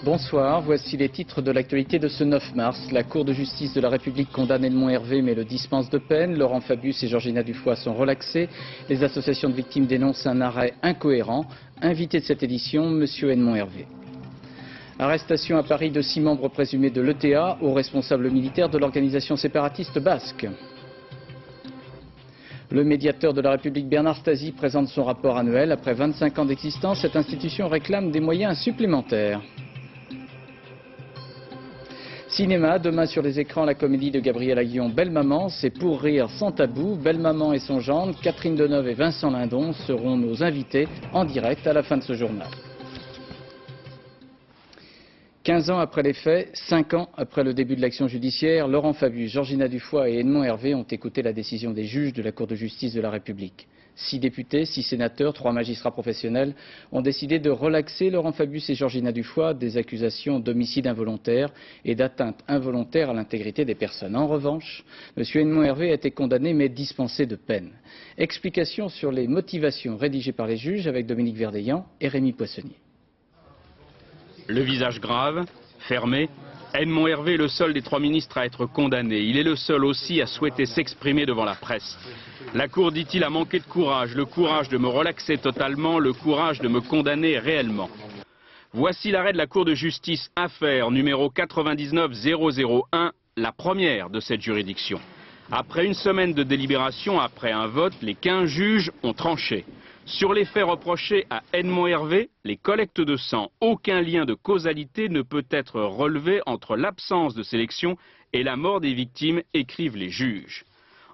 Bonsoir, voici les titres de l'actualité de ce 9 mars. La Cour de justice de la République condamne Edmond Hervé mais le dispense de peine. Laurent Fabius et Georgina Dufoy sont relaxés. Les associations de victimes dénoncent un arrêt incohérent. Invité de cette édition, M. Edmond Hervé. Arrestation à Paris de 6 membres présumés de l'ETA, hauts responsables militaires de l'organisation séparatiste basque. Le médiateur de la République Bernard Stasi présente son rapport annuel. Après 25 ans d'existence, cette institution réclame des moyens supplémentaires. Cinéma, demain sur les écrans, la comédie de Gabriel Aguillon, Belle Maman, c'est pour rire sans tabou. Belle Maman et son gendre, Catherine Deneuve et Vincent Lindon seront nos invités en direct à la fin de ce journal. 15 ans après les faits, 5 ans après le début de l'action judiciaire, Laurent Fabius, Georgina Dufoy et Edmond Hervé ont écouté la décision des juges de la Cour de justice de la République. 6 députés, 6 sénateurs, 3 magistrats professionnels ont décidé de relaxer Laurent Fabius et Georgina Dufoy des accusations d'homicide involontaire et d'atteinte involontaire à l'intégrité des personnes. En revanche, M. Edmond Hervé a été condamné mais dispensé de peine. Explication sur les motivations rédigées par les juges avec Dominique Verdeillan et Rémi Poissonnier. Le visage grave, fermé, Edmond Hervé est le seul des 3 ministres à être condamné. Il est le seul aussi à souhaiter s'exprimer devant la presse. La Cour, dit-il, a manqué de courage, le courage de me relaxer totalement, le courage de me condamner réellement. Voici l'arrêt de la Cour de justice, affaire numéro 99001, la première de cette juridiction. Après une semaine de délibération, après un vote, les 15 juges ont tranché. Sur les faits reprochés à Edmond Hervé, les collectes de sang, aucun lien de causalité ne peut être relevé entre l'absence de sélection et la mort des victimes, écrivent les juges.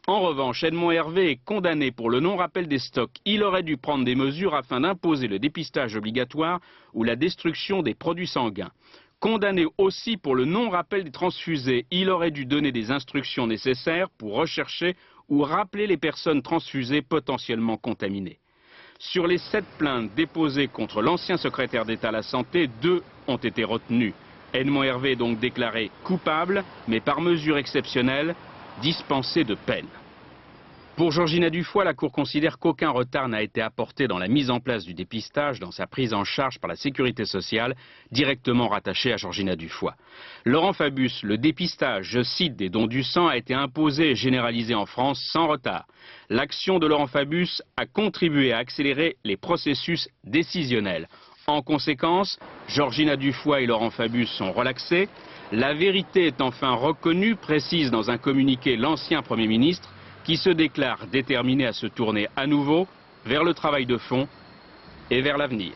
En revanche, Edmond Hervé est condamné pour le non-rappel des stocks. Il aurait dû prendre des mesures afin d'imposer le dépistage obligatoire ou la destruction des produits sanguins. Condamné aussi pour le non-rappel des transfusés. Il aurait dû donner des instructions nécessaires pour rechercher ou rappeler les personnes transfusées potentiellement contaminées. Sur les 7 plaintes déposées contre l'ancien secrétaire d'État à la Santé, 2 ont été retenues. Edmond Hervé est donc déclaré coupable, mais par mesure exceptionnelle, dispensé de peine. Pour Georgina Dufoy, la Cour considère qu'aucun retard n'a été apporté dans la mise en place du dépistage, dans sa prise en charge par la Sécurité sociale, directement rattachée à Georgina Dufoy. Laurent Fabius, le dépistage, je cite, des dons du sang a été imposé et généralisé en France sans retard. L'action de Laurent Fabius a contribué à accélérer les processus décisionnels. En conséquence, Georgina Dufoy et Laurent Fabius sont relaxés. La vérité est enfin reconnue, précise dans un communiqué l'ancien Premier ministre, qui se déclare déterminé à se tourner à nouveau vers le travail de fond et vers l'avenir.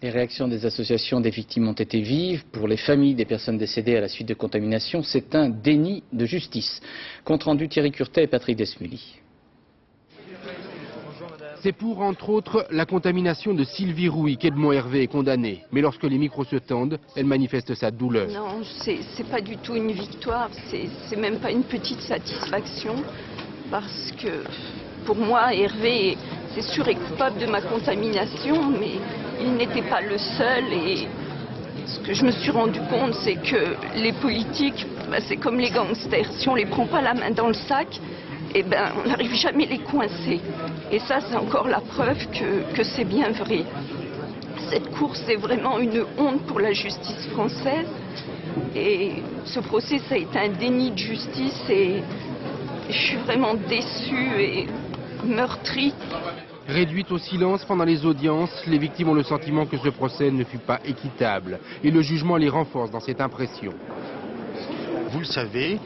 Les réactions des associations des victimes ont été vives. Pour les familles des personnes décédées à la suite de contamination, c'est un déni de justice. Compte rendu Thierry Curtet et Patrick Desmully. C'est pour, entre autres, la contamination de Sylvie Rouy qu'Edmond Hervé est condamné. Mais lorsque les micros se tendent, elle manifeste sa douleur. Non, c'est pas du tout une victoire, c'est même pas une petite satisfaction. Parce que, pour moi, Hervé, c'est sûr, est coupable de ma contamination, mais il n'était pas le seul. Et ce que je me suis rendu compte, c'est que les politiques, c'est comme les gangsters. Si on les prend pas la main dans le sac, eh ben, on n'arrive jamais à les coincer. Et ça, c'est encore la preuve que c'est bien vrai. Cette course est vraiment une honte pour la justice française. Et ce procès, ça a été un déni de justice et je suis vraiment déçue et meurtrie. Réduites au silence pendant les audiences, les victimes ont le sentiment que ce procès ne fut pas équitable. Et le jugement les renforce dans cette impression. Vous le savez,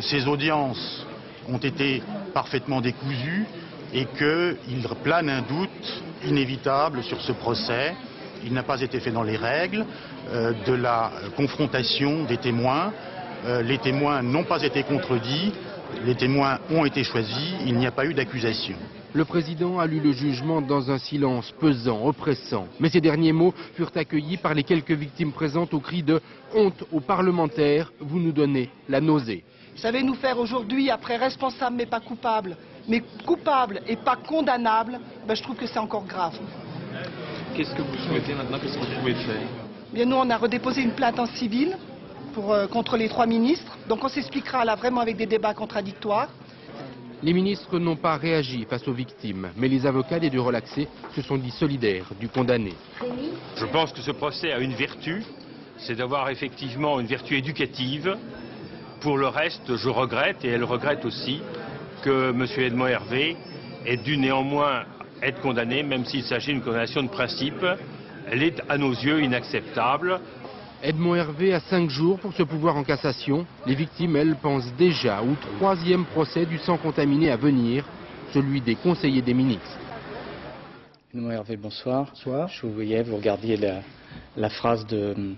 ces audiences ont été parfaitement décousues et qu'il plane un doute inévitable sur ce procès. Il n'a pas été fait dans les règles de la confrontation des témoins. Les témoins n'ont pas été contredits, les témoins ont été choisis, il n'y a pas eu d'accusation. Le président a lu le jugement dans un silence pesant, oppressant. Mais ces derniers mots furent accueillis par les quelques victimes présentes au cri de « honte aux parlementaires, vous nous donnez la nausée ». Savez-nous faire aujourd'hui, après responsable mais pas coupable, mais coupable et pas condamnable, ben je trouve que c'est encore grave. Qu'est-ce que vous souhaitez maintenant? Qu'est-ce que vous pouvez faire? Bien, nous, on a redéposé une plainte en civil contre les 3 ministres. Donc on s'expliquera là vraiment avec des débats contradictoires. Les ministres n'ont pas réagi face aux victimes, mais les avocats des deux relaxés se sont dit solidaires du condamné. Je pense que ce procès a une vertu, c'est d'avoir effectivement une vertu éducative. Pour le reste, je regrette, et elle regrette aussi, que M. Edmond Hervé ait dû néanmoins être condamné, même s'il s'agit d'une condamnation de principe. Elle est à nos yeux inacceptable. Edmond Hervé a 5 jours pour se pouvoir en cassation. Les victimes, elles, pensent déjà au 3e procès du sang contaminé à venir, celui des conseillers des ministres. Edmond Hervé, bonsoir. Bonsoir. Je vous voyais, vous regardiez la phrase de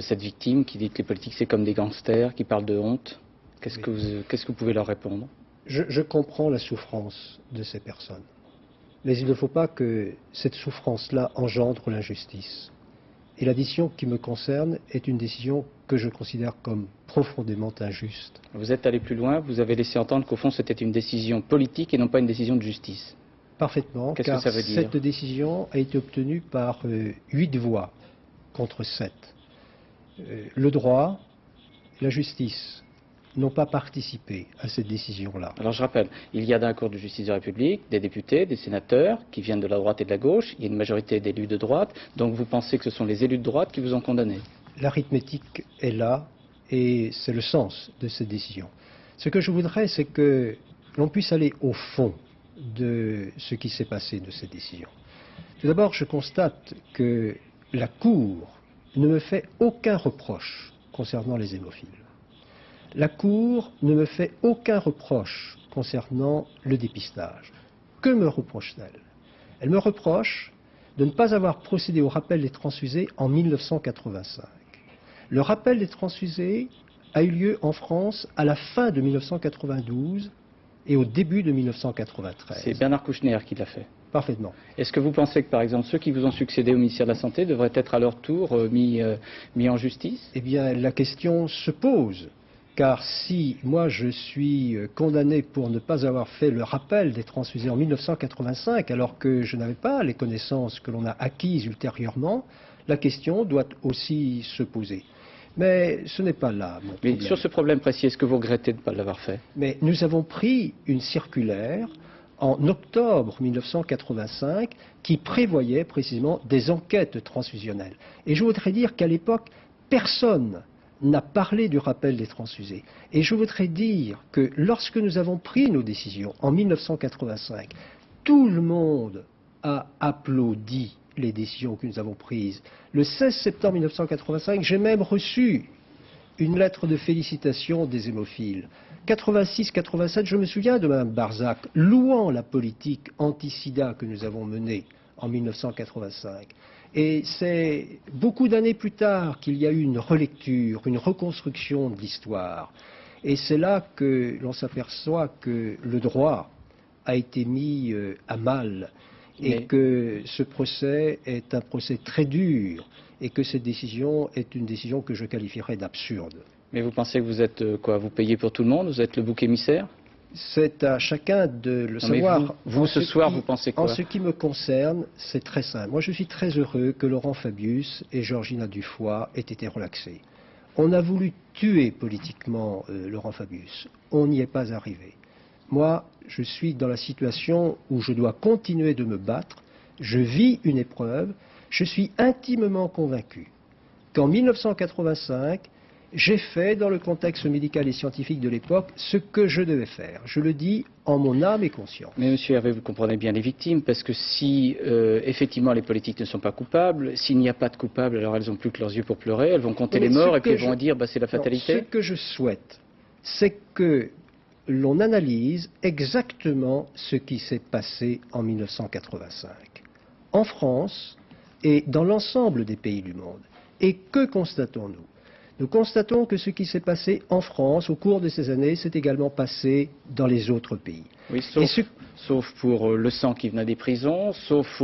cette victime qui dit que les politiques c'est comme des gangsters, qui parlent de honte. Qu'est-ce que vous pouvez leur répondre? Je comprends la souffrance de ces personnes. Mais il ne faut pas que cette souffrance-là engendre l'injustice. Et la décision qui me concerne est une décision que je considère comme profondément injuste. Vous êtes allé plus loin, vous avez laissé entendre qu'au fond c'était une décision politique et non pas une décision de justice. Parfaitement, Qu'est-ce car que ça veut dire? cette décision a été obtenue par 8 voix contre 7. Le droit, la justice n'ont pas participé à cette décision-là. Alors je rappelle, il y a dans la Cour de justice de la République des députés, des sénateurs qui viennent de la droite et de la gauche, il y a une majorité d'élus de droite, donc vous pensez que ce sont les élus de droite qui vous ont condamné? L'arithmétique est là et c'est le sens de cette décision. Ce que je voudrais, c'est que l'on puisse aller au fond de ce qui s'est passé de cette décision. Tout d'abord, je constate que la Cour ne me fait aucun reproche concernant les hémophiles. La Cour ne me fait aucun reproche concernant le dépistage. Que me reproche-t-elle? Elle me reproche de ne pas avoir procédé au rappel des transfusés en 1985. Le rappel des transfusés a eu lieu en France à la fin de 1992 et au début de 1993. C'est Bernard Kouchner qui l'a fait. Parfaitement. Est-ce que vous pensez que, par exemple, ceux qui vous ont succédé au ministère de la Santé devraient être à leur tour mis en justice? Eh bien, la question se pose. Car si moi je suis condamné pour ne pas avoir fait le rappel des transfusés en 1985, alors que je n'avais pas les connaissances que l'on a acquises ultérieurement, la question doit aussi se poser. Mais ce n'est pas là mon problème. Mais sur ce problème précis, est-ce que vous regrettez de ne pas l'avoir fait? Mais nous avons pris une circulaire en octobre 1985 qui prévoyait précisément des enquêtes transfusionnelles. Et je voudrais dire qu'à l'époque, personne n'a parlé du rappel des transfusés. Et je voudrais dire que lorsque nous avons pris nos décisions en 1985, tout le monde a applaudi les décisions que nous avons prises. Le 16 septembre 1985, j'ai même reçu une lettre de félicitations des hémophiles. 86-87, je me souviens de Mme Barzac louant la politique anti-sida que nous avons menée en 1985. Et c'est beaucoup d'années plus tard qu'il y a eu une relecture, une reconstruction de l'histoire. Et c'est là que l'on s'aperçoit que le droit a été mis à mal et que ce procès est un procès très dur et que cette décision est une décision que je qualifierais d'absurde. Mais vous pensez que vous êtes quoi? Vous payez pour tout le monde? Vous êtes le bouc émissaire? C'est à chacun de le savoir. Vous ce soir, vous pensez quoi? En ce qui me concerne, c'est très simple. Moi, je suis très heureux que Laurent Fabius et Georgina Dufoy aient été relaxés. On a voulu tuer politiquement Laurent Fabius. On n'y est pas arrivé. Moi, je suis dans la situation où je dois continuer de me battre. Je vis une épreuve. Je suis intimement convaincu qu'en 1985, j'ai fait, dans le contexte médical et scientifique de l'époque, ce que je devais faire. Je le dis en mon âme et conscience. Mais monsieur Hervé, vous comprenez bien les victimes, parce que si effectivement les politiques ne sont pas coupables, s'il n'y a pas de coupables, alors elles n'ont plus que leurs yeux pour pleurer, elles vont compter les morts et puis elles vont dire bah, c'est la fatalité. Non, ce que je souhaite, c'est que l'on analyse exactement ce qui s'est passé en 1985. En France et dans l'ensemble des pays du monde. Et que constatons-nous? Nous constatons que ce qui s'est passé en France au cours de ces années s'est également passé dans les autres pays. Oui, sauf pour le sang qui venait des prisons, sauf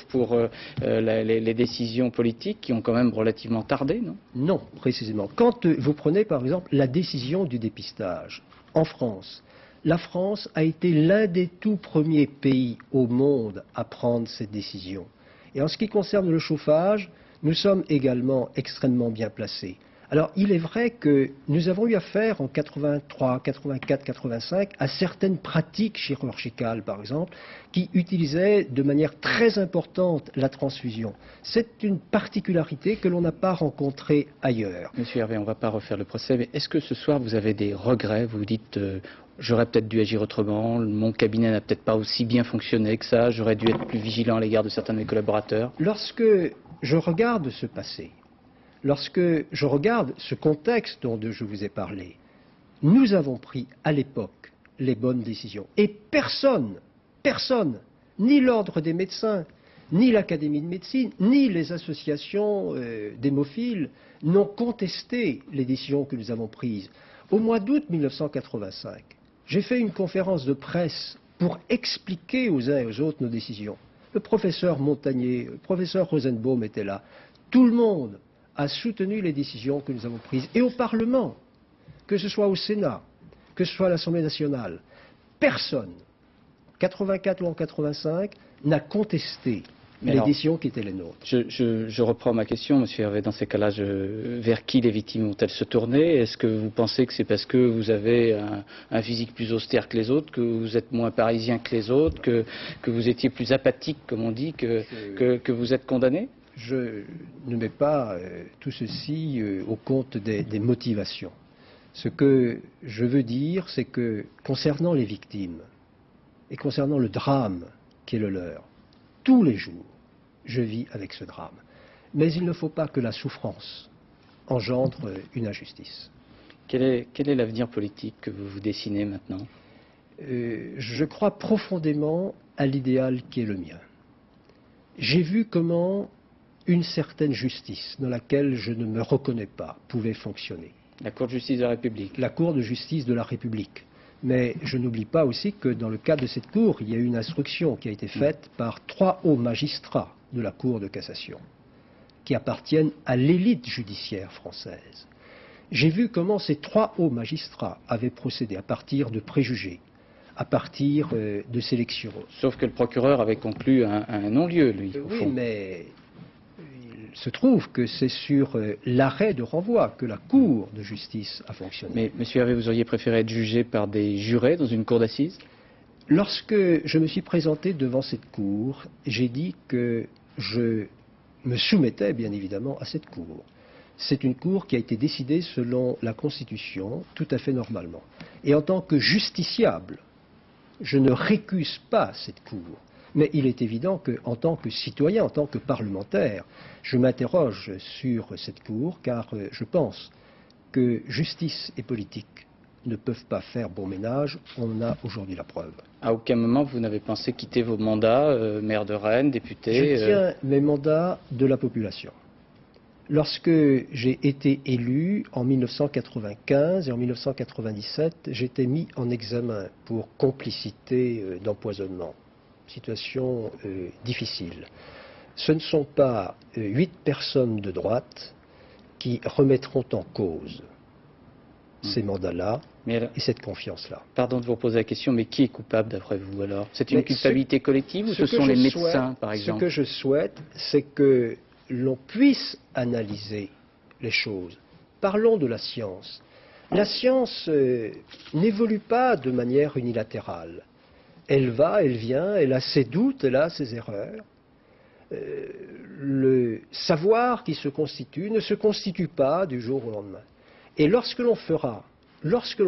pour les décisions politiques qui ont quand même relativement tardé, non? Non, précisément. Quand vous prenez par exemple la décision du dépistage en France, la France a été l'un des tout premiers pays au monde à prendre cette décision. Et en ce qui concerne le chauffage, nous sommes également extrêmement bien placés. Alors, il est vrai que nous avons eu affaire en 83, 84, 85 à certaines pratiques chirurgicales, par exemple, qui utilisaient de manière très importante la transfusion. C'est une particularité que l'on n'a pas rencontrée ailleurs. Monsieur Hervé, on ne va pas refaire le procès, mais est-ce que ce soir vous avez des regrets? Vous vous dites j'aurais peut-être dû agir autrement, mon cabinet n'a peut-être pas aussi bien fonctionné que ça, j'aurais dû être plus vigilant à l'égard de certains de mes collaborateurs? Lorsque je regarde ce passé, lorsque je regarde ce contexte dont je vous ai parlé, nous avons pris à l'époque les bonnes décisions. Et personne, ni l'ordre des médecins, ni l'Académie de médecine, ni les associations d'hémophiles n'ont contesté les décisions que nous avons prises. Au mois d'août 1985, j'ai fait une conférence de presse pour expliquer aux uns et aux autres nos décisions. Le professeur Montagnier, le professeur Rosenbaum étaient là. Tout le monde a soutenu les décisions que nous avons prises. Et au Parlement, que ce soit au Sénat, que ce soit à l'Assemblée nationale, personne, 84 ou en 85, n'a contesté les décisions qui étaient les nôtres. Je reprends ma question, monsieur Hervé. Dans ces cas-là, vers qui les victimes vont-elles se tourner? Est-ce que vous pensez que c'est parce que vous avez un physique plus austère que les autres, que vous êtes moins parisien que les autres, que vous étiez plus apathique, comme on dit, que vous êtes condamné? Je ne mets pas tout ceci au compte des motivations. Ce que je veux dire, c'est que concernant les victimes et concernant le drame qui est le leur, tous les jours, je vis avec ce drame. Mais il ne faut pas que la souffrance engendre une injustice. Quel est l'avenir politique que vous vous dessinez maintenant? Je crois profondément à l'idéal qui est le mien. J'ai vu comment une certaine justice, dans laquelle je ne me reconnais pas, pouvait fonctionner. La Cour de justice de la République. La Cour de justice de la République. Mais je n'oublie pas aussi que dans le cadre de cette Cour, il y a eu une instruction qui a été faite par 3 hauts magistrats de la Cour de cassation, qui appartiennent à l'élite judiciaire française. J'ai vu comment ces 3 hauts magistrats avaient procédé à partir de préjugés, à partir de sélections. Sauf que le procureur avait conclu un non-lieu, lui, au fond. Oui, mais il se trouve que c'est sur l'arrêt de renvoi que la Cour de justice a fonctionné. Mais, monsieur Hervé, vous auriez préféré être jugé par des jurés dans une cour d'assises? Lorsque je me suis présenté devant cette Cour, j'ai dit que je me soumettais, bien évidemment, à cette Cour. C'est une Cour qui a été décidée selon la Constitution, tout à fait normalement. Et en tant que justiciable, je ne récuse pas cette Cour. Mais il est évident qu'en tant que citoyen, en tant que parlementaire, je m'interroge sur cette Cour, car je pense que justice et politique ne peuvent pas faire bon ménage. On en a aujourd'hui la preuve. À aucun moment vous n'avez pensé quitter vos mandats, maire de Rennes, député? Je tiens mes mandats de la population. Lorsque j'ai été élu en 1995 et en 1997, j'étais mis en examen pour complicité d'empoisonnement. Situation difficile. Ce ne sont pas 8 personnes de droite qui remettront en cause ces mandats-là et cette confiance-là. Pardon de vous poser la question, mais qui est coupable d'après vous alors? C'est une culpabilité collective ou ce sont les médecins, par exemple? Ce que je souhaite, c'est que l'on puisse analyser les choses. Parlons de la science. La science n'évolue pas de manière unilatérale. Elle va, elle vient, elle a ses doutes, elle a ses erreurs. Le savoir qui se constitue ne se constitue pas du jour au lendemain. Et lorsque l'on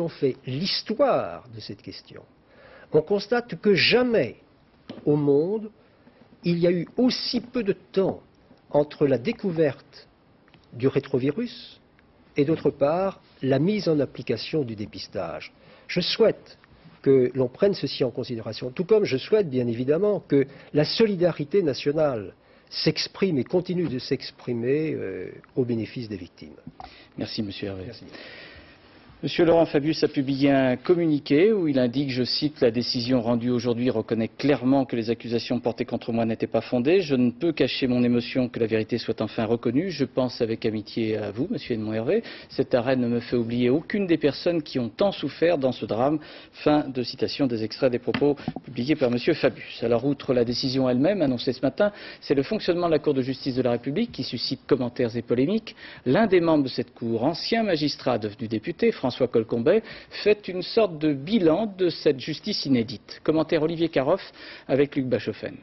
fait l'histoire de cette question, on constate que jamais au monde il y a eu aussi peu de temps entre la découverte du rétrovirus et d'autre part la mise en application du dépistage. Je souhaite que l'on prenne ceci en considération, tout comme je souhaite bien évidemment que la solidarité nationale s'exprime et continue de s'exprimer au bénéfice des victimes. Merci, monsieur Hervé. Merci. Monsieur Laurent Fabius a publié un communiqué où il indique, je cite, « La décision rendue aujourd'hui reconnaît clairement que les accusations portées contre moi n'étaient pas fondées. Je ne peux cacher mon émotion que la vérité soit enfin reconnue. Je pense avec amitié à vous, monsieur Edmond Hervé. Cet arrêt ne me fait oublier aucune des personnes qui ont tant souffert dans ce drame. » Fin de citation des extraits des propos publiés par monsieur Fabius. Alors, outre la décision elle-même annoncée ce matin, c'est le fonctionnement de la Cour de justice de la République qui suscite commentaires et polémiques. L'un des membres de cette Cour, ancien magistrat devenu député, François Colcombet, fait une sorte de bilan de cette justice inédite. Commentaire Olivier Caroff avec Luc Bachofen.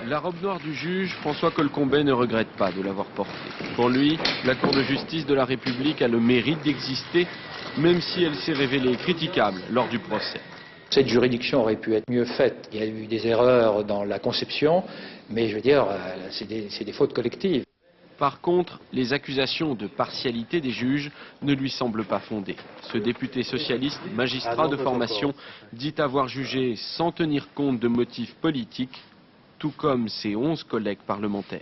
La robe noire du juge, François Colcombet ne regrette pas de l'avoir portée. Pour lui, la Cour de justice de la République a le mérite d'exister, même si elle s'est révélée critiquable lors du procès. Cette juridiction aurait pu être mieux faite. Il y a eu des erreurs dans la conception, mais je veux dire, c'est des fautes collectives. Par contre, les accusations de partialité des juges ne lui semblent pas fondées. Ce député socialiste, magistrat de formation, dit avoir jugé sans tenir compte de motifs politiques, tout comme ses 11 collègues parlementaires.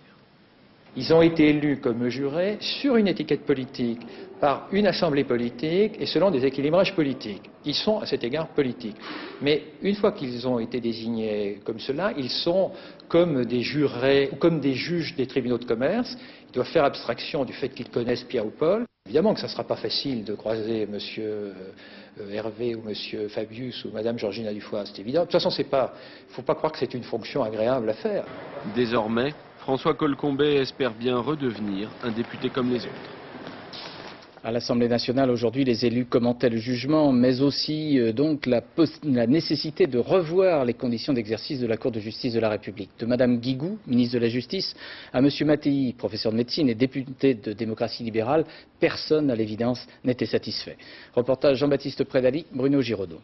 Ils ont été élus comme jurés sur une étiquette politique, par une assemblée politique et selon des équilibrages politiques. Ils sont à cet égard politiques. Mais une fois qu'ils ont été désignés comme cela, ils sont comme des jurés ou comme des juges des tribunaux de commerce. Ils doivent faire abstraction du fait qu'ils connaissent Pierre ou Paul. Évidemment que ça ne sera pas facile de croiser M. Hervé ou M. Fabius ou Mme Georgina Dufoy, c'est évident. De toute façon, il ne faut pas croire que c'est une fonction agréable à faire. Désormais, François Colcombet espère bien redevenir un député comme les autres. À l'Assemblée nationale, aujourd'hui, les élus commentaient le jugement, mais aussi donc la nécessité de revoir les conditions d'exercice de la Cour de justice de la République. De Mme Guigou, ministre de la Justice, à M. Mattei, professeur de médecine et député de démocratie libérale, personne, à l'évidence, n'était satisfait. Reportage Jean-Baptiste Prédali, Bruno Giraudot.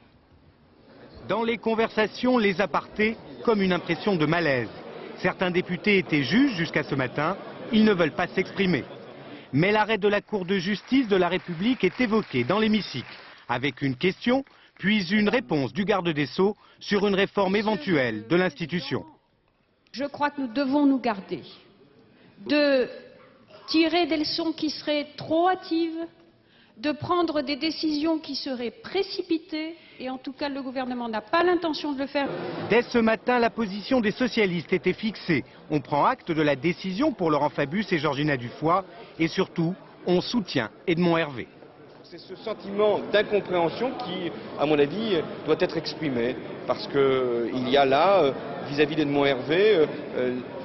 Dans les conversations, les apartés, comme une impression de malaise. Certains députés étaient juges jusqu'à ce matin, ils ne veulent pas s'exprimer. Mais l'arrêt de la Cour de justice de la République est évoqué dans l'hémicycle, avec une question, puis une réponse du garde des Sceaux sur une réforme éventuelle de l'institution. Je crois que nous devons nous garder de tirer des leçons qui seraient trop hâtives, de prendre des décisions qui seraient précipitées, et en tout cas le gouvernement n'a pas l'intention de le faire. Dès ce matin, la position des socialistes était fixée. On prend acte de la décision pour Laurent Fabius et Georgina Dufoy, et surtout, on soutient Edmond Hervé. C'est ce sentiment d'incompréhension qui, à mon avis, doit être exprimé, parce qu'il y a là, vis-à-vis d'Edmond Hervé,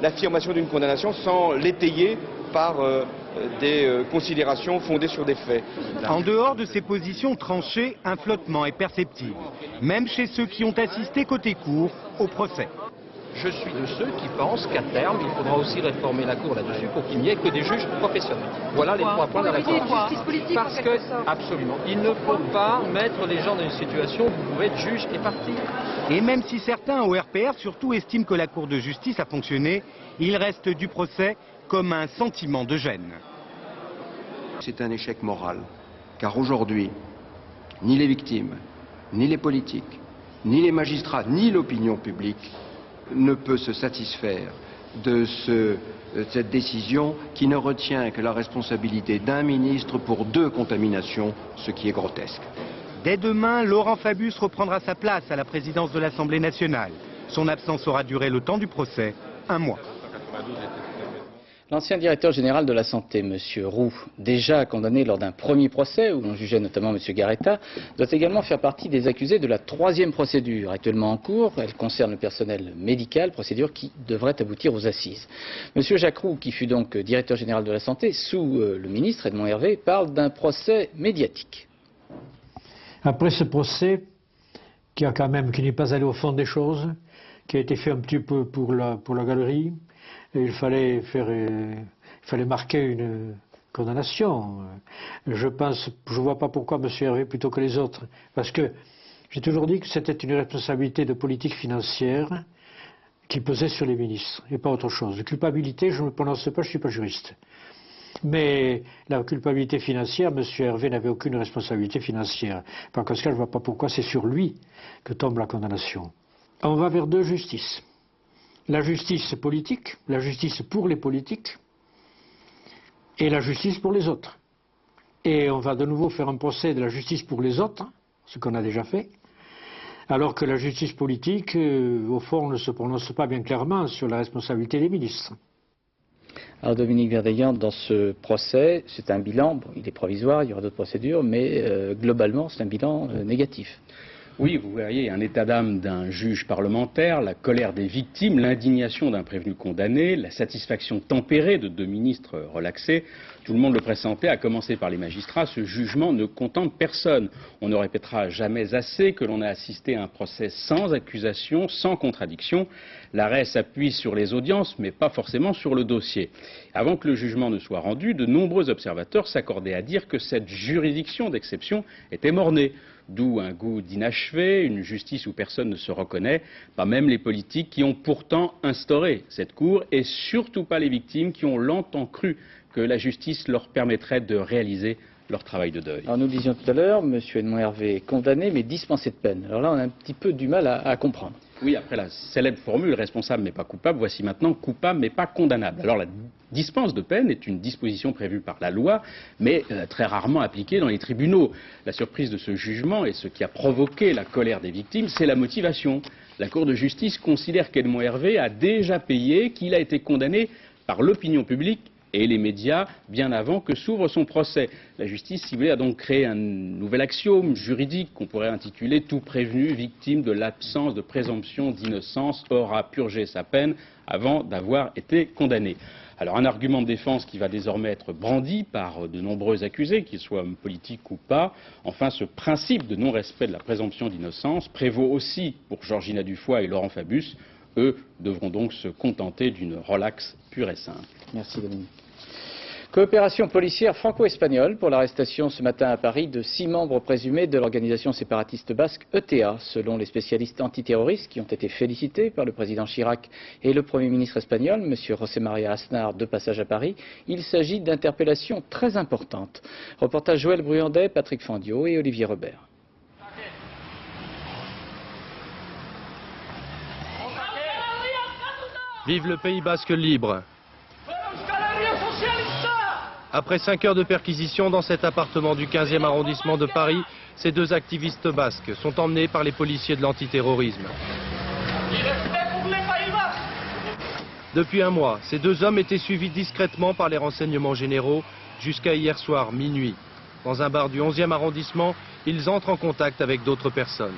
l'affirmation d'une condamnation sans l'étayer par des considérations fondées sur des faits. En dehors de ces positions tranchées, un flottement est perceptible, même chez ceux qui ont assisté côté cour au procès. Je suis de ceux qui pensent qu'à terme, il faudra aussi réformer la Cour là-dessus pour qu'il n'y ait que des juges professionnels. Voilà les 3 points de la Cour. Parce que, absolument, il ne faut pas mettre les gens dans une situation où vous pouvez être juge et partie. Et même si certains au RPR surtout estiment que la Cour de justice a fonctionné, il reste du procès comme un sentiment de gêne. C'est un échec moral, car aujourd'hui, ni les victimes, ni les politiques, ni les magistrats, ni l'opinion publique ne peut se satisfaire de cette décision qui ne retient que la responsabilité d'un ministre pour 2 contaminations, ce qui est grotesque. Dès demain, Laurent Fabius reprendra sa place à la présidence de l'Assemblée nationale. Son absence aura duré le temps du procès, 1 mois. L'ancien directeur général de la Santé, M. Roux, déjà condamné lors d'un premier procès où l'on jugeait notamment M. Garetta, doit également faire partie des accusés de la 3e procédure actuellement en cours. Elle concerne le personnel médical, procédure qui devrait aboutir aux assises. M. Jacques Roux, qui fut donc directeur général de la Santé sous le ministre Edmond Hervé, parle d'un procès médiatique. Après ce procès, qui n'est pas allé au fond des choses, qui a été fait un petit peu pour la galerie, et il fallait marquer une condamnation. Je ne vois pas pourquoi M. Hervé plutôt que les autres, parce que j'ai toujours dit que c'était une responsabilité de politique financière qui pesait sur les ministres, et pas autre chose. De culpabilité, je ne me prononce pas, je ne suis pas juriste. Mais la culpabilité financière, M. Hervé n'avait aucune responsabilité financière. Par conséquent, je ne vois pas pourquoi c'est sur lui que tombe la condamnation. On va vers 2 justices. La justice politique, la justice pour les politiques, et la justice pour les autres. et on va de nouveau faire un procès de la justice pour les autres, ce qu'on a déjà fait, alors que la justice politique, au fond, ne se prononce pas bien clairement sur la responsabilité des ministres. Alors Dominique Verdeillan, dans ce procès, c'est un bilan, bon, il est provisoire, il y aura d'autres procédures, mais globalement c'est un bilan négatif. Oui, vous voyez, un état d'âme d'un juge parlementaire, la colère des victimes, l'indignation d'un prévenu condamné, la satisfaction tempérée de 2 ministres relaxés. Tout le monde le pressentait, à commencer par les magistrats. Ce jugement ne contente personne. On ne répétera jamais assez que l'on a assisté à un procès sans accusation, sans contradiction. L'arrêt s'appuie sur les audiences, mais pas forcément sur le dossier. Avant que le jugement ne soit rendu, de nombreux observateurs s'accordaient à dire que cette juridiction d'exception était mornée. D'où un goût d'inachevé, une justice où personne ne se reconnaît, pas même les politiques qui ont pourtant instauré cette cour, et surtout pas les victimes qui ont longtemps cru que la justice leur permettrait de réaliser leur travail de deuil. Alors nous disions tout à l'heure, M. Edmond Hervé est condamné mais dispensé de peine. Alors là on a un petit peu du mal à comprendre. Oui, après la célèbre formule « responsable mais pas coupable », voici maintenant « coupable mais pas condamnable ». Alors la dispense de peine est une disposition prévue par la loi, mais très rarement appliquée dans les tribunaux. La surprise de ce jugement et ce qui a provoqué la colère des victimes, c'est la motivation. La Cour de justice considère qu'Edmond Hervé a déjà payé, qu'il a été condamné par l'opinion publique et les médias bien avant que s'ouvre son procès. La justice, si vous voulez, a donc créé un nouvel axiome juridique qu'on pourrait intituler « Tout prévenu victime de l'absence de présomption d'innocence aura purgé sa peine avant d'avoir été condamné ». Alors un argument de défense qui va désormais être brandi par de nombreux accusés, qu'ils soient politiques ou pas. Enfin, ce principe de non-respect de la présomption d'innocence prévaut aussi pour Georgina Dufoy et Laurent Fabius. Eux devront donc se contenter d'une relaxe pure et simple. Merci Dominique. Coopération policière franco-espagnole pour l'arrestation ce matin à Paris de 6 membres présumés de l'organisation séparatiste basque ETA. Selon les spécialistes antiterroristes qui ont été félicités par le président Chirac et le Premier ministre espagnol, M. José María Aznar, de passage à Paris, il s'agit d'interpellations très importantes. Reportage Joël Bruyandet, Patrick Fandiot et Olivier Robert. Vive le Pays basque libre. Après 5 heures de perquisition dans cet appartement du 15e arrondissement de Paris, ces 2 activistes basques sont emmenés par les policiers de l'antiterrorisme. Depuis un mois, ces 2 hommes étaient suivis discrètement par les renseignements généraux jusqu'à hier soir, minuit. Dans un bar du 11e arrondissement, ils entrent en contact avec d'autres personnes.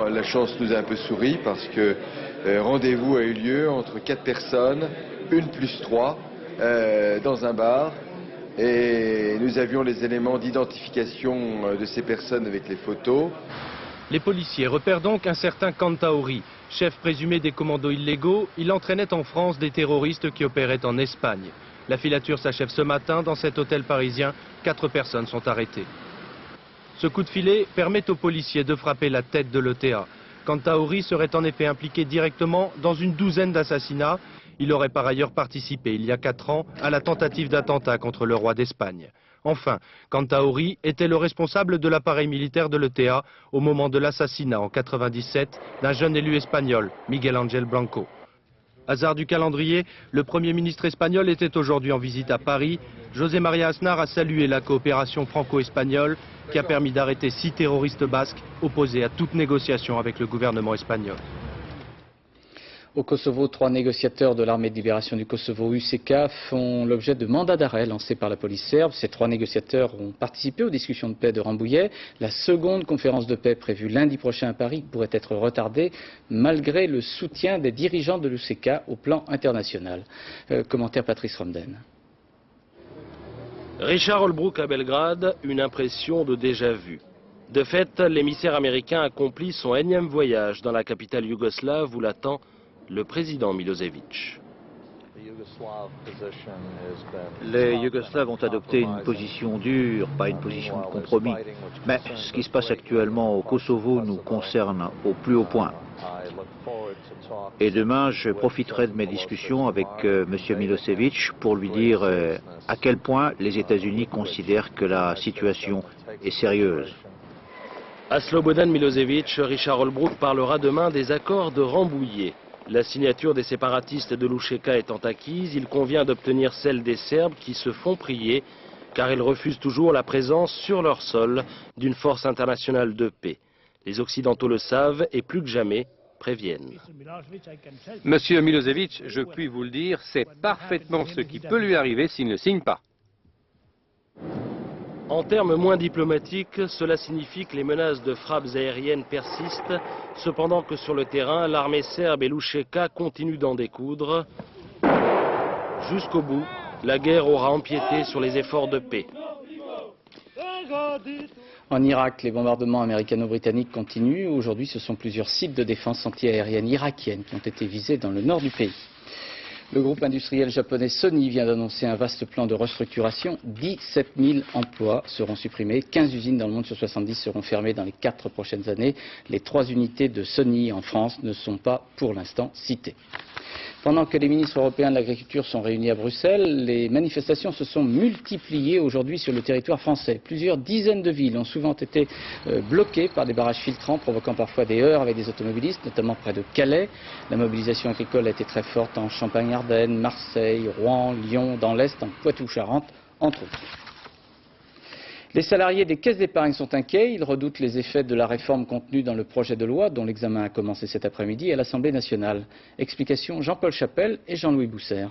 La chance nous a un peu souri parce que rendez-vous a eu lieu entre 4 personnes, 1 plus 3, dans un bar. Et nous avions les éléments d'identification de ces personnes avec les photos. Les policiers repèrent donc un certain Kantaouri, chef présumé des commandos illégaux. Il entraînait en France des terroristes qui opéraient en Espagne. La filature s'achève ce matin dans cet hôtel parisien. 4 personnes sont arrêtées. Ce coup de filet permet aux policiers de frapper la tête de l'ETA. Kantaouri serait en effet impliqué directement dans une douzaine d'assassinats. Il aurait par ailleurs participé il y a 4 ans à la tentative d'attentat contre le roi d'Espagne. Enfin, Kantaouri était le responsable de l'appareil militaire de l'ETA au moment de l'assassinat en 97 d'un jeune élu espagnol, Miguel Ángel Blanco. Hasard du calendrier, le Premier ministre espagnol était aujourd'hui en visite à Paris. José María Aznar a salué la coopération franco-espagnole qui a permis d'arrêter 6 terroristes basques opposés à toute négociation avec le gouvernement espagnol. Au Kosovo, 3 négociateurs de l'armée de libération du Kosovo, UCK, font l'objet de mandats d'arrêt lancés par la police serbe. Ces 3 négociateurs ont participé aux discussions de paix de Rambouillet. La seconde conférence de paix prévue lundi prochain à Paris pourrait être retardée malgré le soutien des dirigeants de l'UCK au plan international. Commentaire Patrice Romden. Richard Holbrooke à Belgrade, une impression de déjà-vu. De fait, l'émissaire américain accomplit son énième voyage dans la capitale yougoslave où l'attend le président Milosevic. Les Yougoslaves ont adopté une position dure, pas une position de compromis. Mais ce qui se passe actuellement au Kosovo nous concerne au plus haut point. Et demain, je profiterai de mes discussions avec M. Milosevic pour lui dire à quel point les États-Unis considèrent que la situation est sérieuse. À Slobodan Milosevic, Richard Holbrooke parlera demain des accords de Rambouillet. La signature des séparatistes de l'UCK étant acquise, il convient d'obtenir celle des Serbes qui se font prier, car ils refusent toujours la présence sur leur sol d'une force internationale de paix. Les Occidentaux le savent et plus que jamais préviennent. Monsieur Milosevic, je puis vous le dire, c'est parfaitement ce qui peut lui arriver s'il ne signe pas. En termes moins diplomatiques, cela signifie que les menaces de frappes aériennes persistent, cependant que sur le terrain, l'armée serbe et l'Ušeka continuent d'en découdre. Jusqu'au bout, la guerre aura empiété sur les efforts de paix. En Irak, les bombardements américano-britanniques continuent. Aujourd'hui, ce sont plusieurs sites de défense antiaérienne irakienne qui ont été visés dans le nord du pays. Le groupe industriel japonais Sony vient d'annoncer un vaste plan de restructuration. 17 000 emplois seront supprimés. 15 usines dans le monde sur 70 seront fermées dans les 4 prochaines années. Les 3 unités de Sony en France ne sont pas pour l'instant citées. Pendant que les ministres européens de l'agriculture sont réunis à Bruxelles, les manifestations se sont multipliées aujourd'hui sur le territoire français. Plusieurs dizaines de villes ont souvent été bloquées par des barrages filtrants, provoquant parfois des heurts avec des automobilistes, notamment près de Calais. La mobilisation agricole a été très forte en Champagne-Ardenne, Marseille, Rouen, Lyon, dans l'Est, en Poitou-Charentes, entre autres. Les salariés des caisses d'épargne sont inquiets. Ils redoutent les effets de la réforme contenue dans le projet de loi dont l'examen a commencé cet après-midi à l'Assemblée nationale. Explication Jean-Paul Chapelle et Jean-Louis Boussert.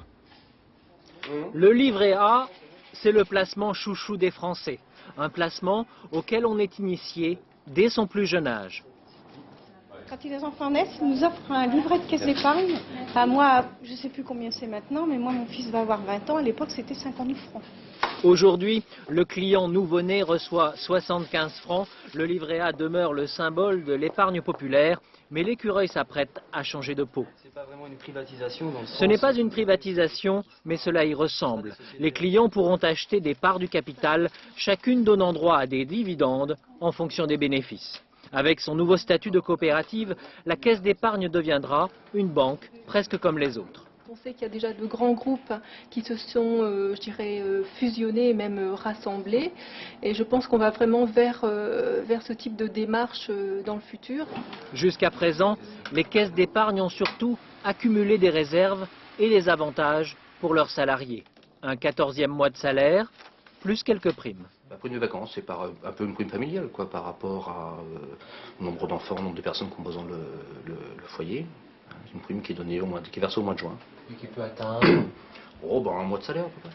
Le livret A, c'est le placement chouchou des Français. Un placement auquel on est initié dès son plus jeune âge. Quand les enfants naissent, ils nous offrent un livret de caisse d'épargne. Enfin, moi, je ne sais plus combien c'est maintenant, mais moi, mon fils va avoir 20 ans. À l'époque, c'était 50 000 francs. Aujourd'hui, le client nouveau-né reçoit 75 francs. Le livret A demeure le symbole de l'épargne populaire, mais l'écureuil s'apprête à changer de peau. C'est pas vraiment une privatisation dans le sens... Ce n'est pas une privatisation, mais cela y ressemble. Les clients pourront acheter des parts du capital, chacune donnant droit à des dividendes en fonction des bénéfices. Avec son nouveau statut de coopérative, la caisse d'épargne deviendra une banque presque comme les autres. On sait qu'il y a déjà de grands groupes qui se sont, je dirais, fusionnés et même rassemblés. Et je pense qu'on va vraiment vers ce type de démarche dans le futur. Jusqu'à présent, les caisses d'épargne ont surtout accumulé des réserves et des avantages pour leurs salariés. Un 14e mois de salaire, plus quelques primes. La prime de vacances, c'est un peu une prime familiale, quoi, par rapport au nombre d'enfants, au nombre de personnes composant le foyer. C'est une prime qui est donnée qui est versée au mois de juin. Et qui peut atteindre un mois de salaire à peu près.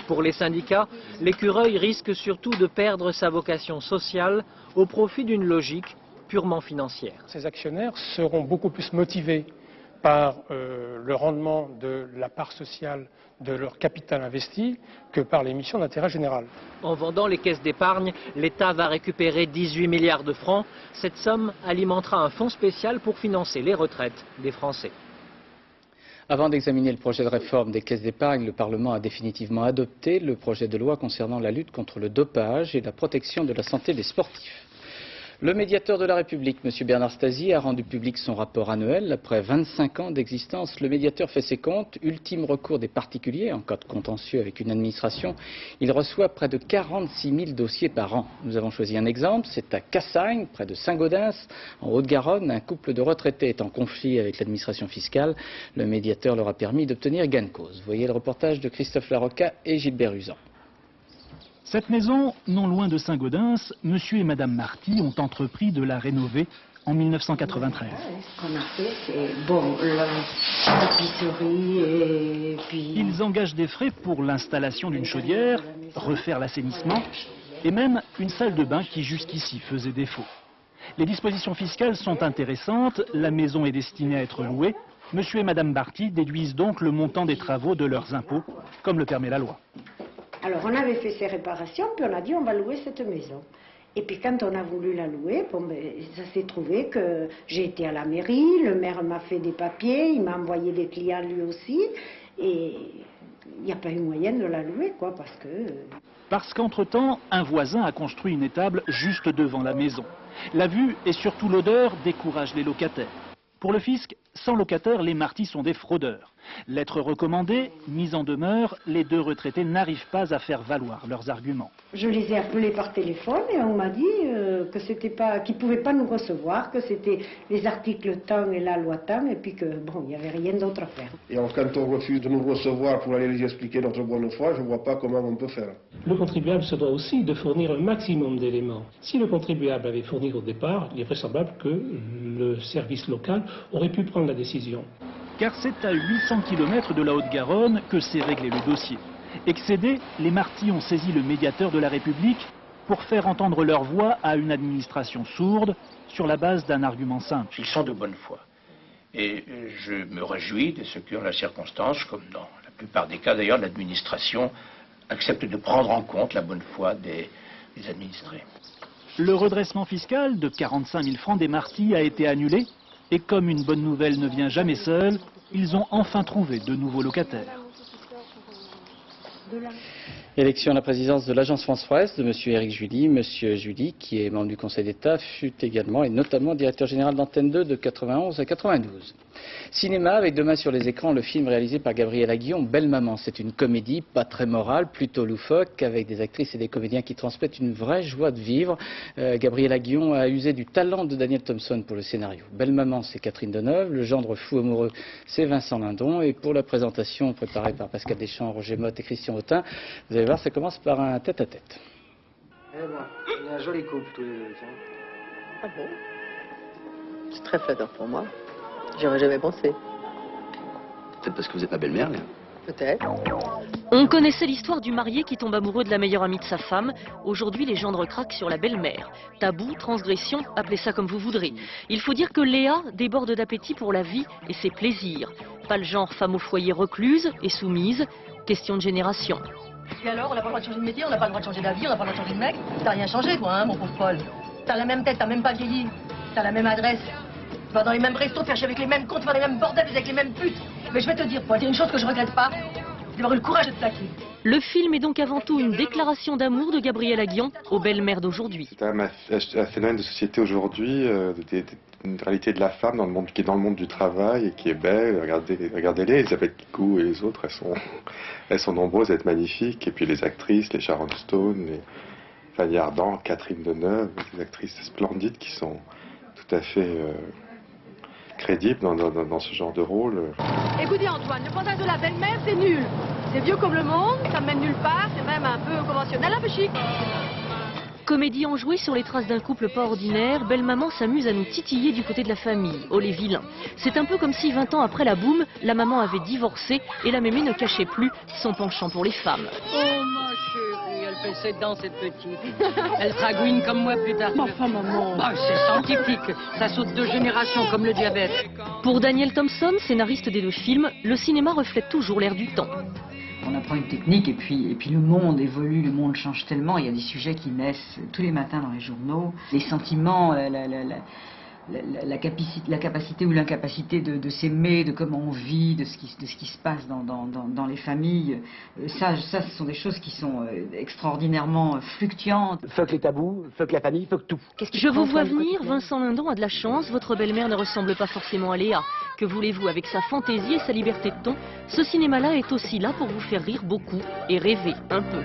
Pour les syndicats, l'écureuil risque surtout de perdre sa vocation sociale au profit d'une logique purement financière. Ces actionnaires seront beaucoup plus motivés par le rendement de la part sociale de leur capital investi que par l'émission d'intérêt général. En vendant les caisses d'épargne, l'État va récupérer 18 milliards de francs. Cette somme alimentera un fonds spécial pour financer les retraites des Français. Avant d'examiner le projet de réforme des caisses d'épargne, le Parlement a définitivement adopté le projet de loi concernant la lutte contre le dopage et la protection de la santé des sportifs. Le médiateur de la République, M. Bernard Stasi, a rendu public son rapport annuel. Après 25 ans d'existence, le médiateur fait ses comptes. Ultime recours des particuliers en cas de contentieux avec une administration. Il reçoit près de 46 000 dossiers par an. Nous avons choisi un exemple. C'est à Cassagne, près de Saint-Gaudens, en Haute-Garonne. Un couple de retraités est en conflit avec l'administration fiscale. Le médiateur leur a permis d'obtenir gain de cause. Voyez le reportage de Christophe Larocca et Gilbert Usan. Cette maison, non loin de Saint-Gaudens, monsieur et madame Marty ont entrepris de la rénover en 1993. Ce qu'on a fait, c'est la tapisserie et puis... Ils engagent des frais pour l'installation d'une chaudière, refaire l'assainissement et même une salle de bain qui jusqu'ici faisait défaut. Les dispositions fiscales sont intéressantes, la maison est destinée à être louée. Monsieur et madame Marty déduisent donc le montant des travaux de leurs impôts, comme le permet la loi. Alors on avait fait ces réparations, puis on a dit on va louer cette maison. Et puis quand on a voulu la louer, ça s'est trouvé que j'ai été à la mairie, le maire m'a fait des papiers, il m'a envoyé des clients lui aussi, et il n'y a pas eu moyen de la louer, quoi, Parce qu'entre-temps, un voisin a construit une étable juste devant la maison. La vue et surtout l'odeur découragent les locataires. Pour le fisc, sans locataires, les Marty sont des fraudeurs. Lettre recommandée, mise en demeure, les deux retraités n'arrivent pas à faire valoir leurs arguments. Je les ai appelés par téléphone et on m'a dit que c'était pas, qu'ils ne pouvaient pas nous recevoir, que c'était les articles tant et la loi tant, et puis que bon, il n'y avait rien d'autre à faire. Et quand on refuse de nous recevoir pour aller les expliquer notre bonne foi, je ne vois pas comment on peut faire. Le contribuable se doit aussi de fournir un maximum d'éléments. Si le contribuable avait fourni au départ, il est vraisemblable que le service local aurait pu prendre la décision. Car c'est à 800 km de la Haute-Garonne que s'est réglé le dossier. Excédés, les Martys ont saisi le médiateur de la République pour faire entendre leur voix à une administration sourde sur la base d'un argument simple. Ils sont de bonne foi. Et je me réjouis de ce que, en la circonstance, comme dans la plupart des cas d'ailleurs, l'administration accepte de prendre en compte la bonne foi des administrés. Le redressement fiscal de 45 000 francs des Martys a été annulé. Et comme une bonne nouvelle ne vient jamais seule, ils ont enfin trouvé de nouveaux locataires. Élection à la présidence de l'Agence France-Presse de M. Éric July. M. July, qui est membre du Conseil d'État, fut également et notamment directeur général d'Antenne 2 de 91 à 92. Cinéma, avec demain sur les écrans, le film réalisé par Gabriel Aguillon, Belle Maman. C'est une comédie, pas très morale, plutôt loufoque, avec des actrices et des comédiens qui transmettent une vraie joie de vivre. Gabriel Aguillon a usé du talent de Daniel Thompson pour le scénario. Belle Maman, c'est Catherine Deneuve. Le gendre fou amoureux, c'est Vincent Lindon. Et pour la présentation préparée par Pascal Deschamps, Roger Motte et Christian Autin, vous allez voir, ça commence par un tête-à-tête. Eh ben, il y a un joli couple tous les deux. Ah bon? C'est très flatteur pour moi. J'aurais jamais pensé. Peut-être parce que vous êtes ma belle-mère, Léa. Peut-être. On connaissait l'histoire du marié qui tombe amoureux de la meilleure amie de sa femme. Aujourd'hui, les gendres craquent sur la belle-mère. Tabou, transgression, appelez ça comme vous voudrez. Il faut dire que Léa déborde d'appétit pour la vie et ses plaisirs. Pas le genre femme au foyer recluse et soumise. Question de génération. Et alors, on n'a pas le droit de changer de métier, on n'a pas le droit de changer d'avis, on n'a pas le droit de changer de mec. T'as rien changé, toi, hein, mon pauvre Paul. T'as la même tête, t'as même pas vieilli. T'as la même adresse. Tu vas dans les mêmes restos, faire chier avec les mêmes cons, tu vas dans les mêmes bordels avec les mêmes putes. Mais je vais te dire, pour dire une chose que je regrette pas, c'est d'avoir eu le courage de te plaquer. Le film est donc avant tout une déclaration d'amour de Gabriel Aguillon aux belles-mères d'aujourd'hui. C'est un phénomène de société aujourd'hui, une réalité de la femme dans le monde, qui est dans le monde du travail et qui est belle. Regardez-les, Elisabeth Kikou et les autres, elles sont nombreuses à être magnifiques. Et puis les actrices, les Sharon Stone, les Fanny Ardant, Catherine Deneuve, des actrices splendides qui sont tout à fait crédible dans ce genre de rôle. Écoutez Antoine, le passage de la belle-mère c'est nul. C'est vieux comme le monde, ça mène nulle part, c'est même un peu conventionnel, un peu chic. Comédie enjouée sur les traces d'un couple pas ordinaire, Belle Maman s'amuse à nous titiller du côté de la famille. Oh les vilains. C'est un peu comme si 20 ans après la boum, la maman avait divorcé et la mémé ne cachait plus son penchant pour les femmes. Oh ma chérie, elle fait ses dents cette petite. Elle sera gouine comme moi plus tard. Enfin maman. Bah, c'est scientifique, ça saute de génération comme le diabète. Pour Daniel Thompson, scénariste des deux films, le cinéma reflète toujours l'air du temps. On apprend une technique et puis le monde évolue, le monde change tellement. Il y a des sujets qui naissent tous les matins dans les journaux. Les sentiments, la capacité ou l'incapacité de s'aimer, de comment on vit, de ce qui se passe dans les familles. Ça, ce sont des choses qui sont extraordinairement fluctuantes. Fuck les tabous, fuck la famille, fuck tout. Je vous vois venir, Vincent Lindon a de la chance, votre belle-mère ne ressemble pas forcément à Léa. Que voulez-vous, avec sa fantaisie et sa liberté de ton, ce cinéma-là est aussi là pour vous faire rire beaucoup et rêver un peu.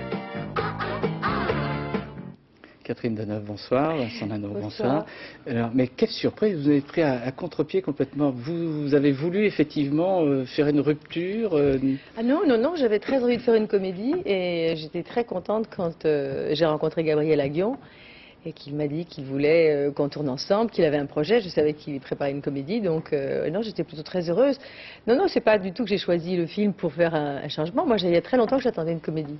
Catherine Deneuve, bonsoir. Vincent Lindon, bonsoir. Alors, mais quelle surprise, vous avez pris à contre-pied complètement. Vous avez voulu effectivement faire une rupture Ah non, j'avais très envie de faire une comédie et j'étais très contente quand j'ai rencontré Gabriel Aguillon et qu'il m'a dit qu'il voulait qu'on tourne ensemble, qu'il avait un projet. Je savais qu'il préparait une comédie, donc non, j'étais plutôt très heureuse. Non, c'est pas du tout que j'ai choisi le film pour faire un changement. Moi, il y a très longtemps que j'attendais une comédie.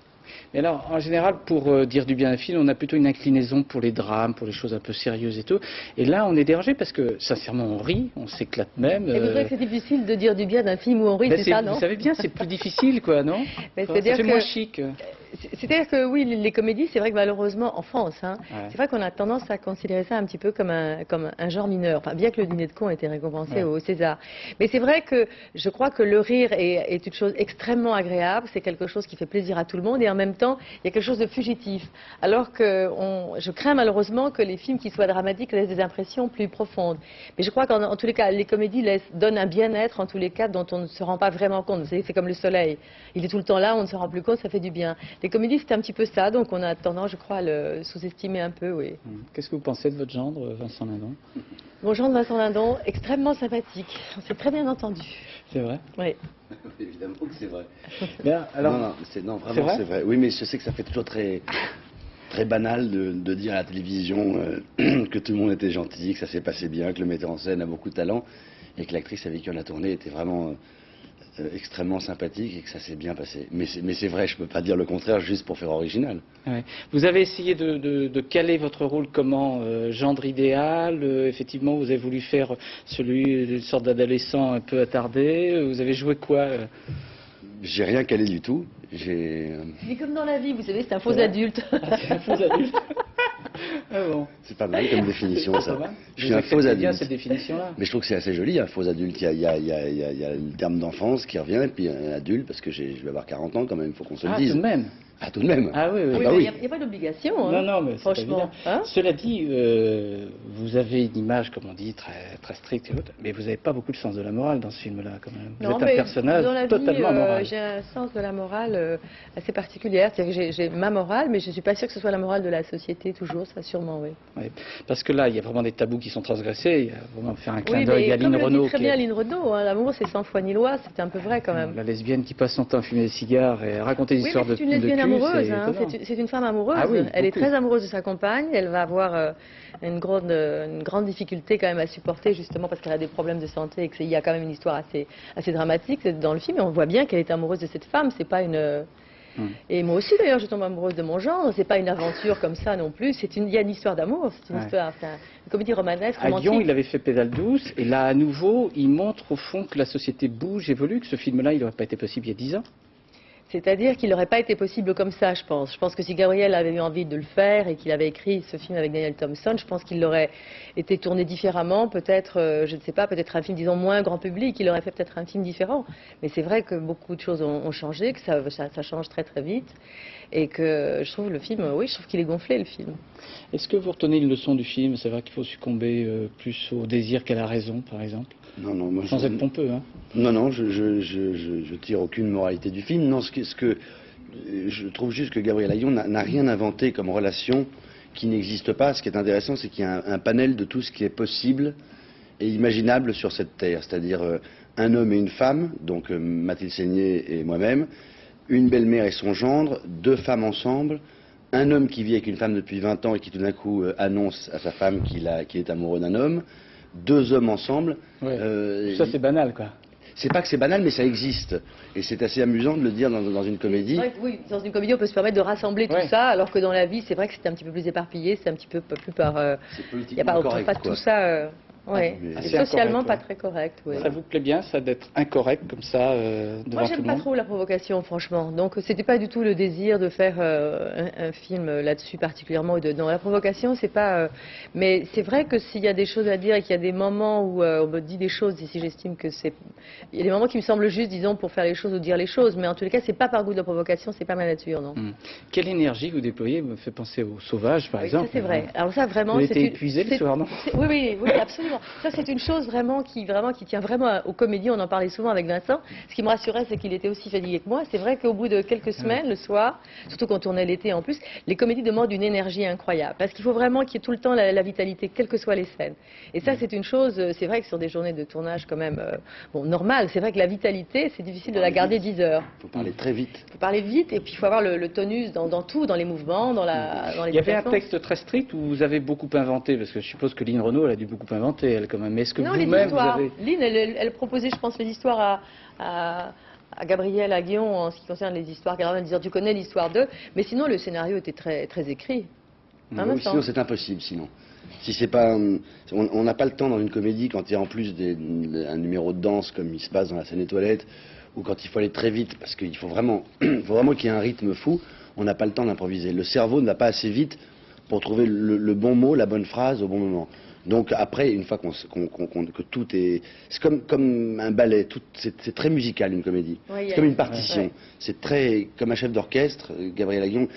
Mais alors, en général, pour dire du bien d'un film, on a plutôt une inclinaison pour les drames, pour les choses un peu sérieuses et tout. Et là, on est dérangé parce que, sincèrement, on rit, on s'éclate même. Et vous trouvez que c'est difficile de dire du bien d'un film où on rit, c'est ça, non? Vous savez bien, c'est plus difficile, quoi, non? Ça fait moins chic. C'est-à-dire que oui, les comédies, c'est vrai que malheureusement, en France, hein, Ouais. c'est vrai qu'on a tendance à considérer ça un petit peu comme un genre mineur. Enfin, bien que le dîner de con ait été récompensé au César. Mais c'est vrai que je crois que le rire est une chose extrêmement agréable, c'est quelque chose qui fait plaisir à tout le monde et en même temps, il y a quelque chose de fugitif. Alors que je crains malheureusement que les films qui soient dramatiques laissent des impressions plus profondes. Mais je crois qu'en tous les cas, les comédies donnent un bien-être, en tous les cas, dont on ne se rend pas vraiment compte. Vous savez, c'est comme le soleil. Il est tout le temps là, on ne se rend plus compte, ça fait du bien. Les comédies, c'est un petit peu ça, donc on a tendance, je crois, à le sous-estimer un peu, oui. Qu'est-ce que vous pensez de votre gendre, Vincent Lindon? Mon gendre Vincent Lindon, extrêmement sympathique. On s'est très bien entendu. C'est vrai? Oui. Évidemment que c'est vrai. Bien, alors... Non, vraiment c'est vrai. Oui, mais je sais que ça fait toujours très banal de dire à la télévision que tout le monde était gentil, que ça s'est passé bien, que le metteur en scène a beaucoup de talent et que l'actrice avec qui on a tourné était vraiment extrêmement sympathique et que ça s'est bien passé. Mais c'est vrai, je ne peux pas dire le contraire juste pour faire original. Ouais. Vous avez essayé de caler votre rôle comment gendre idéal, effectivement, vous avez voulu faire une sorte d'adolescent un peu attardé. Vous avez joué quoi J'ai rien calé du tout. Mais comme dans la vie, vous savez, c'est un faux adulte. C'est un faux adulte. Ah bon. C'est pas mal comme définition, ça. Je suis Vous un faux acceptez bien adulte. cette définition-là. Mais je trouve que c'est assez joli, un faux adulte. Il y a le terme d'enfance qui revient, et puis un adulte, parce que je vais avoir 40 ans quand même, il faut qu'on se le dise. Tout de même. Ah, tout de même. Ah oui, oui. Ah, bah oui. Il n'y a pas d'obligation, hein. Non, mais c'est franchement. pas évident. Cela dit, vous avez une image, comme on dit, très stricte, mais vous n'avez pas beaucoup de sens de la morale dans ce film-là, quand même. Vous êtes un personnage dans la totalement vie, moral. j'ai un sens de la morale assez particulière. C'est-à-dire que j'ai ma morale, mais je ne suis pas sûre que ce soit la morale de la société, toujours, ça sûrement, oui. Oui, parce que là, il y a vraiment des tabous qui sont transgressés. Il y a vraiment faire un clin Oui, d'œil mais à Lynn comme le Renaud. dit très bien Lynn Renaud, hein, l'amour c'est sans foi ni loi, c'est un peu vrai quand même. La lesbienne qui passe son temps à fumer des cigares et à raconter des Oui, histoires mais de c'est une lesbienne cul, amoureuse, c'est hein, étonnant. c'est une femme amoureuse. Ah oui, elle est beaucoup. très amoureuse de sa compagne, elle va avoir une grande difficulté quand même à supporter, justement parce qu'elle a des problèmes de santé et qu'il y a quand même une histoire assez dramatique dans le film. Et on voit bien qu'elle est amoureuse de cette femme, c'est pas une... Et moi aussi d'ailleurs je tombe amoureuse de mon genre, c'est pas une aventure comme ça non plus, il y a une histoire d'amour, c'est une histoire, une comédie romanesque, À romantique. Lyon, il avait fait Pédale douce, et là, à nouveau, il montre au fond que la société bouge, évolue, que ce film-là, il n'aurait pas été possible il y a 10 ans. C'est-à-dire qu'il n'aurait pas été possible comme ça, je pense. Je pense que si Gabriel avait eu envie de le faire et qu'il avait écrit ce film avec Daniel Thompson, je pense qu'il aurait été tourné différemment, peut-être, je ne sais pas, peut-être un film, disons, moins grand public, il aurait fait peut-être un film différent. Mais c'est vrai que beaucoup de choses ont changé, que ça change très très vite, et que je trouve le film, oui, je trouve qu'il est gonflé, le film. Est-ce que vous retenez une leçon du film? C'est vrai qu'il faut succomber plus au désir qu'à la raison, par exemple? Non, moi, sans être pompeux, hein. Non, je tire aucune moralité du film. Non, je trouve juste que Gabriel Ayon n'a rien inventé comme relation qui n'existe pas. Ce qui est intéressant, c'est qu'il y a un panel de tout ce qui est possible et imaginable sur cette terre. C'est-à-dire un homme et une femme, donc Mathilde Seigné et moi-même, une belle-mère et son gendre, deux femmes ensemble, un homme qui vit avec une femme depuis 20 ans et qui tout d'un coup annonce à sa femme qu'il est amoureux d'un homme, deux hommes ensemble. Ouais. Ça, c'est banal, quoi. C'est pas que c'est banal, mais ça existe. Et c'est assez amusant de le dire dans une comédie. Oui, dans une comédie, on peut se permettre de rassembler tout ça, alors que dans la vie, c'est vrai que c'est un petit peu plus éparpillé, c'est un petit peu plus par... Il n'y a pas tout ça... Oui, c'est socialement pas très correct. Oui. Ça vous plaît bien, ça, d'être incorrect comme ça devant tout le monde? Moi, j'aime pas trop la provocation, franchement. Donc, c'était pas du tout le désir de faire un film là-dessus particulièrement. Non, la provocation, c'est pas. Mais c'est vrai que s'il y a des choses à dire et qu'il y a des moments où on me dit des choses, et si j'estime que c'est, il y a des moments qui me semblent justes, disons, pour faire les choses ou dire les choses. Mais en tous les cas, c'est pas par goût de la provocation, c'est pas ma nature, non. Quelle énergie vous déployez me fait penser aux sauvages, par exemple. Ça, c'est vrai. Alors ça, vraiment, vous été épuisé le soir, non? Oui, absolument. Ça, c'est une chose vraiment qui tient vraiment aux comédies. On en parlait souvent avec Vincent. Ce qui me rassurait, c'est qu'il était aussi fatigué que moi. C'est vrai qu'au bout de quelques semaines, le soir, surtout quand on tournait l'été en plus, les comédies demandent une énergie incroyable. Parce qu'il faut vraiment qu'il y ait tout le temps la vitalité, quelles que soient les scènes. Et ça, c'est une chose, c'est vrai que sur des journées de tournage quand même normales, c'est vrai que la vitalité, c'est difficile de la garder 10 heures. Il faut parler très vite. Il faut parler vite et puis il faut avoir le tonus dans tout, dans les mouvements, dans les Il y avait un texte très strict où vous avez beaucoup inventé, parce que je suppose que Lynn Renaud, elle a dû beaucoup inventer, elle, quand même. Mais est-ce que vous-même, vous avez... Lynn, elle proposait, je pense, les histoires à Gabriel Aguillon en ce qui concerne les histoires. Elle disait, tu connais l'histoire d'eux, mais sinon le scénario était très, très écrit. Oui, sinon c'est impossible, sinon. Si c'est pas, on n'a pas le temps dans une comédie quand il y a en plus un numéro de danse comme il se passe dans La Scène des Toilettes, ou quand il faut aller très vite, parce qu'il faut vraiment qu'il y ait un rythme fou. on n'a pas le temps d'improviser. Le cerveau ne va pas assez vite pour trouver le bon mot, la bonne phrase au bon moment. Donc après, une fois que tout est... C'est comme un ballet, c'est très musical une comédie. Oui, c'est comme une partition. Ouais. C'est très comme un chef d'orchestre, Gabriel Aguillon,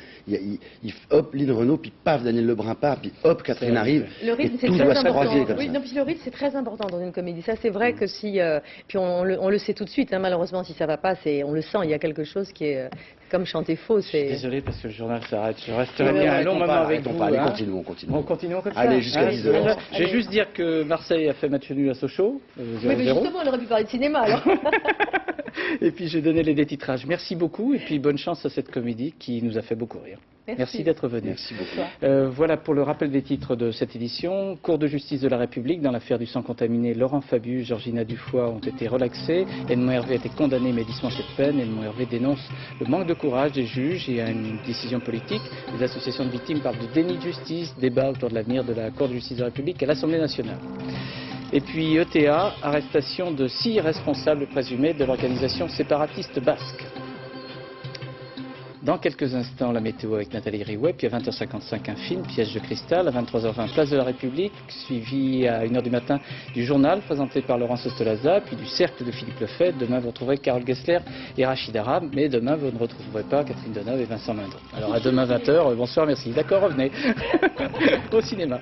hop, Lynn Renaud, puis paf, Daniel Lebrun part, puis hop, Catherine arrive. Le rythme, c'est très important. Oui, non, puis le rythme, c'est très important dans une comédie. Ça, c'est vrai que si... puis on le sait tout de suite, hein, malheureusement, si ça va pas, on le sent, il y a quelque chose qui est... Comme chanter faux, c'est... Je suis désolé parce que le journal s'arrête. Je resterai bien un long moment avec vous. Allez, hein. continuons. On continue comme ça. Allez, jusqu'à 10h. Je vais juste dire que Marseille a fait match nul à Sochaux. Oui, mais justement, on aurait pu parler de cinéma, alors. Et puis, j'ai donné les détitrages. Merci beaucoup et puis bonne chance à cette comédie qui nous a fait beaucoup rire. Merci d'être venu. Merci beaucoup. Voilà pour le rappel des titres de cette édition. Cour de justice de la République, dans l'affaire du sang contaminé, Laurent Fabius, Georgina Dufoy ont été relaxés. Edmond Hervé a été condamné mais dispensé de peine. Edmond Hervé dénonce le manque de courage des juges et a une décision politique. Les associations de victimes parlent de déni de justice, débat autour de l'avenir de la Cour de justice de la République à l'Assemblée nationale. Et puis ETA, arrestation de 6 responsables présumés de l'organisation séparatiste basque. Dans quelques instants, la météo avec Nathalie Riouet, puis à 20h55, un film, Piège de cristal, à 23h20, Place de la République, suivi à 1h du matin du journal présenté par Laurence Ostolaza, puis du Cercle de Philippe Lefebvre. Demain, vous retrouverez Carole Gessler et Rachid Arab, mais demain, vous ne retrouverez pas Catherine Deneuve et Vincent Lindon. Alors à demain 20h, bonsoir, merci. D'accord, revenez au cinéma.